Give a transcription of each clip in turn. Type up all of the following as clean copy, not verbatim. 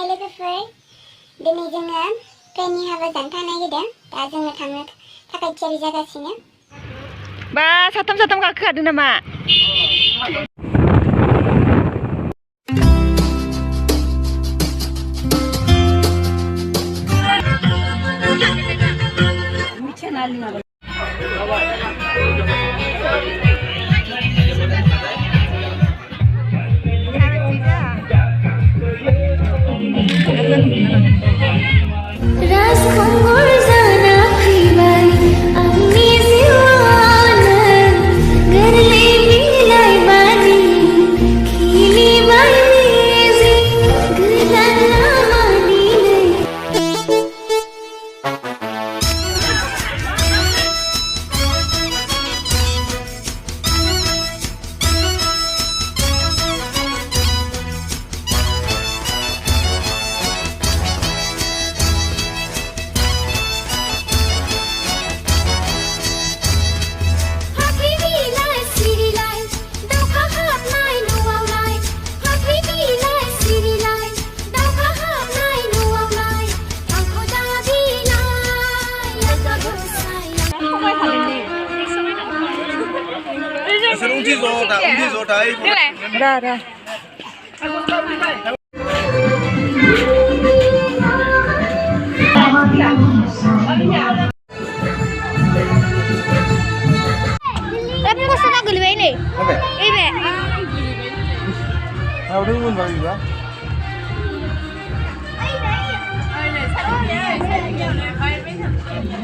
Hai लोगोफोर दिनै जोङो ट्रेननि हाबा जानो थांनो नागिरदों दा जोङो थांनो थाखाय थियारि जागासिनो बा साथाम गाखोखादों नामा Dah. Tapi kok suka geliwe ini? Oke. Ini. Nah, udah ngun bang juga.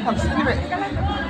Habis ini, Be.